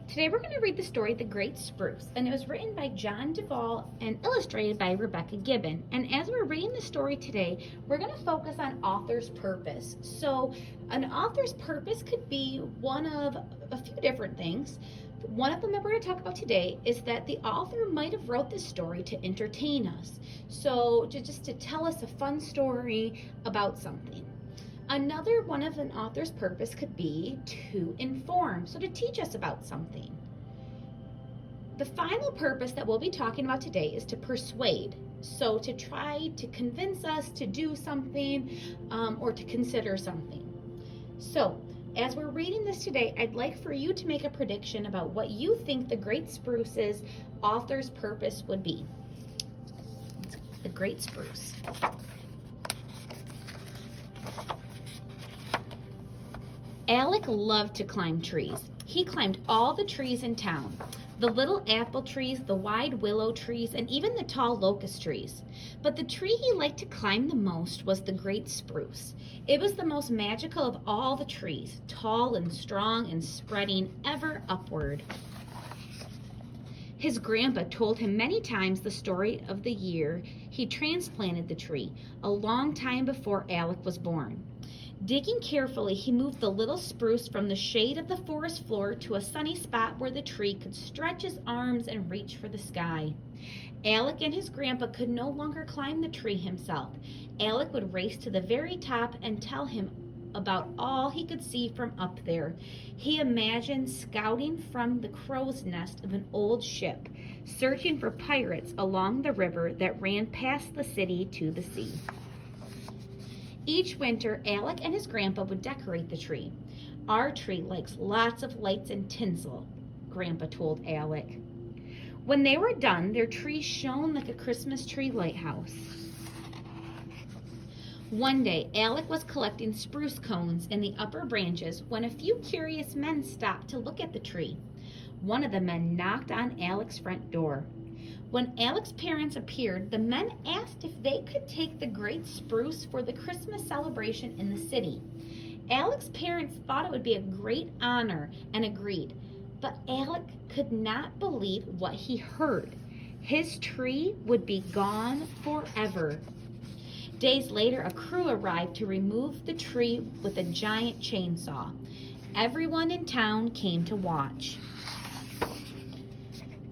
Today we're going to read the story The Great Spruce, and it was written by Duvall and illustrated by Rebecca Gibbon. And as we're reading the story today, we're going to focus on author's purpose. So an author's purpose could be one of a few different things. One of them that we're going to talk about today is that the author might have wrote this story to entertain us. So just to tell us a fun story about something. Another one of an author's purpose could be to inform, so to teach us about something. The final purpose that we'll be talking about today is to persuade, so to try to convince us to do something or to consider something. So, as we're reading this today, I'd like for you to make a prediction about what you think the Great Spruce's author's purpose would be. The Great Spruce. Alec loved to climb trees. He climbed all the trees in town. The little apple trees, the wide willow trees, and even the tall locust trees. But the tree he liked to climb the most was the great spruce. It was the most magical of all the trees, tall and strong and spreading ever upward. His grandpa told him many times the story of the year he transplanted the tree, a long time before Alec was born. Digging carefully, he moved the little spruce from the shade of the forest floor to a sunny spot where the tree could stretch his arms and reach for the sky. Alec and his grandpa could no longer climb the tree himself. Alec would race to the very top and tell him about all he could see from up there. He imagined scouting from the crow's nest of an old ship, searching for pirates along the river that ran past the city to the sea. Each winter, Alec and his grandpa would decorate the tree. "Our tree likes lots of lights and tinsel," Grandpa told Alec. When they were done, their tree shone like a Christmas tree lighthouse. One day, Alec was collecting spruce cones in the upper branches when a few curious men stopped to look at the tree. One of the men knocked on Alec's front door. When Alec's parents appeared, the men asked if they could take the great spruce for the Christmas celebration in the city. Alec's parents thought it would be a great honor and agreed, but Alec could not believe what he heard. His tree would be gone forever. Days later, a crew arrived to remove the tree with a giant chainsaw. Everyone in town came to watch.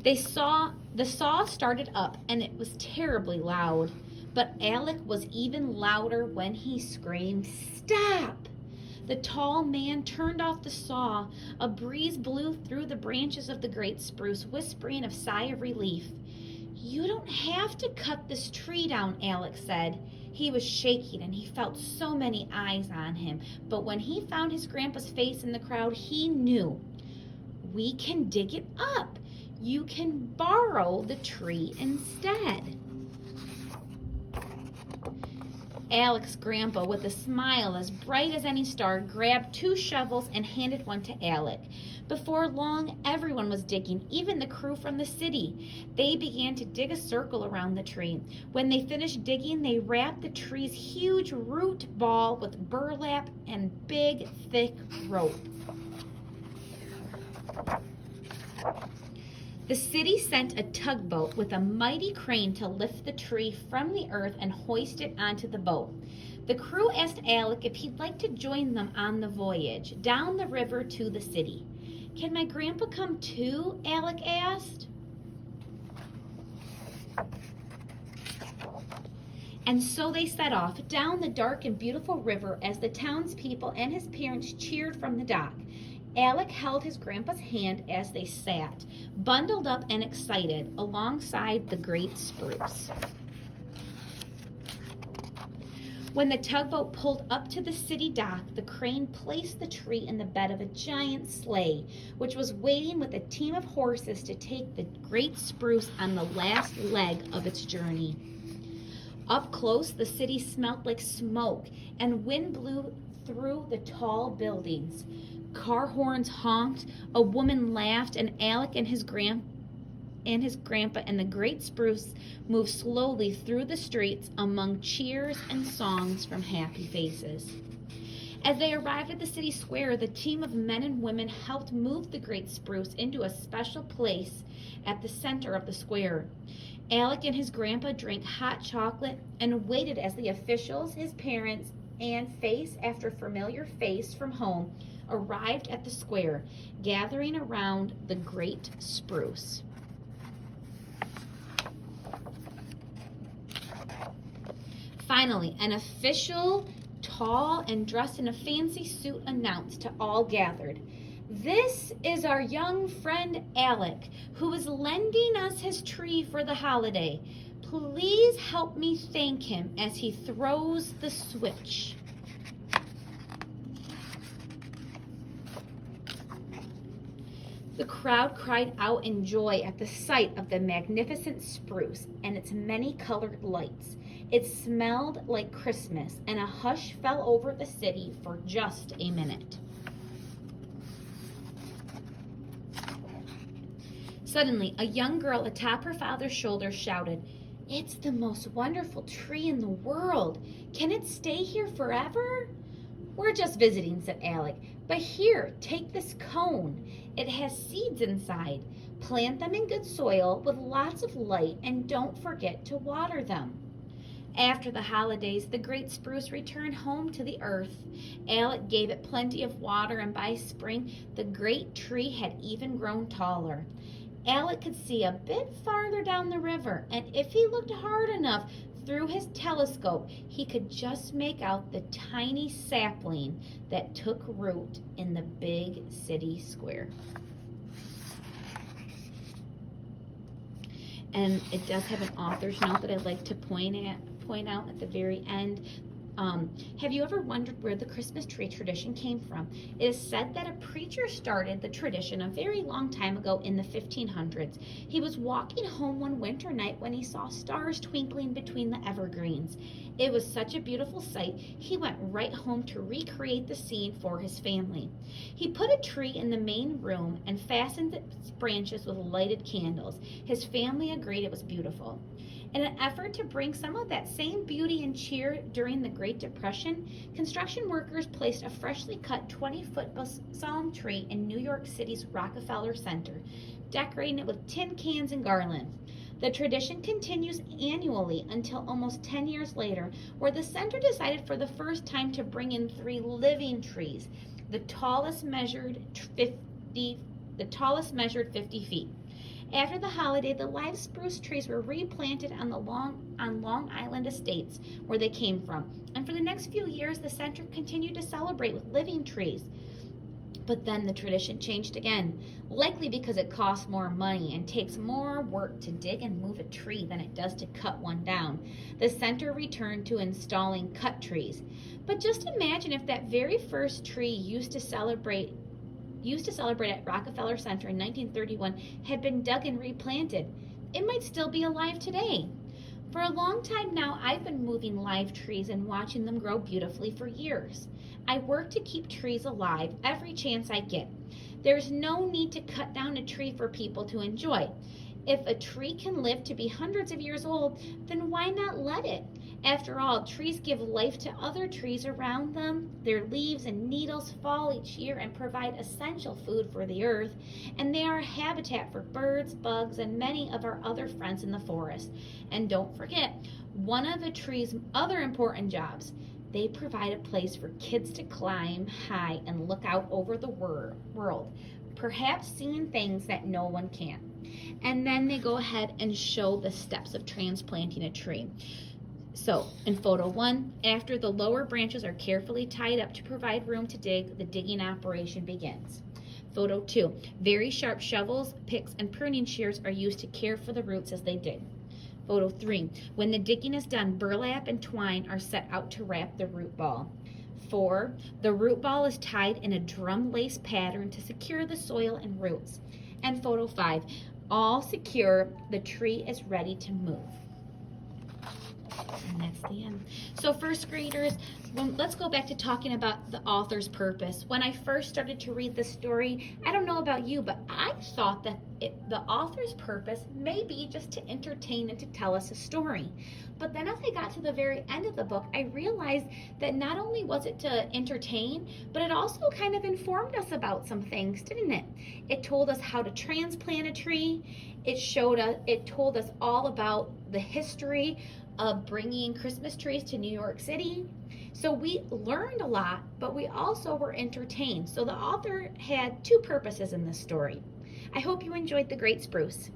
The saw started up and it was terribly loud, but Alec was even louder when he screamed, "Stop!" The tall man turned off the saw. A breeze blew through the branches of the great spruce, whispering a sigh of relief. "You don't have to cut this tree down," Alec said. He was shaking and he felt so many eyes on him, but when he found his grandpa's face in the crowd, he knew. "We can dig it up. You can borrow the tree instead." Alec's grandpa, with a smile as bright as any star, grabbed 2 shovels and handed one to Alec. Before long, everyone was digging, even the crew from the city. They began to dig a circle around the tree. When they finished digging, they wrapped the tree's huge root ball with burlap and big, thick rope. The city sent a tugboat with a mighty crane to lift the tree from the earth and hoist it onto the boat. The crew asked Alec if he'd like to join them on the voyage down the river to the city. "Can my grandpa come too?" Alec asked. And so they set off down the dark and beautiful river as the townspeople and his parents cheered from the dock. Alec held his grandpa's hand as they sat, bundled up and excited, alongside the great spruce. When the tugboat pulled up to the city dock, the crane placed the tree in the bed of a giant sleigh, which was waiting with a team of horses to take the great spruce on the last leg of its journey. Up close, the city smelled like smoke, and wind blew through the tall buildings. Car horns honked, a woman laughed, and Alec and his grandpa and the great spruce moved slowly through the streets among cheers and songs from happy faces. As they arrived at the city square, the team of men and women helped move the great spruce into a special place at the center of the square. Alec and his grandpa drank hot chocolate and waited as the officials, his parents, and face after familiar face from home arrived at the square, gathering around the great spruce. Finally, an official, tall and dressed in a fancy suit, announced to all gathered, "This is our young friend Alec, who is lending us his tree for the holiday. Please help me thank him as he throws the switch." The crowd cried out in joy at the sight of the magnificent spruce and its many colored lights. It smelled like Christmas, and a hush fell over the city for just a minute. Suddenly, a young girl atop her father's shoulder shouted, "It's the most wonderful tree in the world. Can it stay here forever?" "We're just visiting," said Alec. "But here, take this cone. It has seeds inside. Plant them in good soil with lots of light, and don't forget to water them." After the holidays, the great spruce returned home to the earth. Alec gave it plenty of water, and by spring, the great tree had even grown taller. Alec could see a bit farther down the river, and if he looked hard enough through his telescope, he could just make out the tiny sapling that took root in the big city square. And it does have an author's note that I'd like to point out at the very end. Have you ever wondered where the Christmas tree tradition came from? It is said that a preacher started the tradition a very long time ago in the 1500s. He was walking home one winter night when he saw stars twinkling between the evergreens. It was such a beautiful sight, he went right home to recreate the scene for his family. He put a tree in the main room and fastened its branches with lighted candles. His family agreed it was beautiful. In an effort to bring some of that same beauty and cheer during the Great Depression, construction workers placed a freshly cut 20-foot balsam tree in New York City's Rockefeller Center, decorating it with tin cans and garlands. The tradition continues annually until almost 10 years later, where the center decided for the first time to bring in 3 living trees. The tallest measured 50 feet. After the holiday, the live spruce trees were replanted on Long Island estates where they came from. And for the next few years, the center continued to celebrate with living trees. But then the tradition changed again, likely because it costs more money and takes more work to dig and move a tree than it does to cut one down. The center returned to installing cut trees. But just imagine if that very first tree used to celebrate at Rockefeller Center in 1931 had been dug and replanted. It might still be alive today. For a long time now, I've been moving live trees and watching them grow beautifully for years. I work to keep trees alive every chance I get. There's no need to cut down a tree for people to enjoy. If a tree can live to be hundreds of years old, then why not let it? After all, trees give life to other trees around them. Their leaves and needles fall each year and provide essential food for the earth, and they are a habitat for birds, bugs, and many of our other friends in the forest. And don't forget, one of a tree's other important jobs, they provide a place for kids to climb high and look out over the world, perhaps seeing things that no one can. And then they go ahead and show the steps of transplanting a tree. So, in photo 1, after the lower branches are carefully tied up to provide room to dig, the digging operation begins. Photo 2, very sharp shovels, picks, and pruning shears are used to care for the roots as they dig. Photo 3, when the digging is done, burlap and twine are set out to wrap the root ball. 4, the root ball is tied in a drum lace pattern to secure the soil and roots. And photo 5, all secure, the tree is ready to move. And that's the end. So first graders, let's go back to talking about the author's purpose. When I first started to read this story, I don't know about you, but I thought that the author's purpose may be just to entertain and to tell us a story. But then as I got to the very end of the book, I realized that not only was it to entertain, but it also kind of informed us about some things, didn't it? It told us how to transplant a tree. It told us all about the history of bringing Christmas trees to New York City. So we learned a lot, but we also were entertained. So the author had two purposes in this story. I hope you enjoyed The Great Spruce.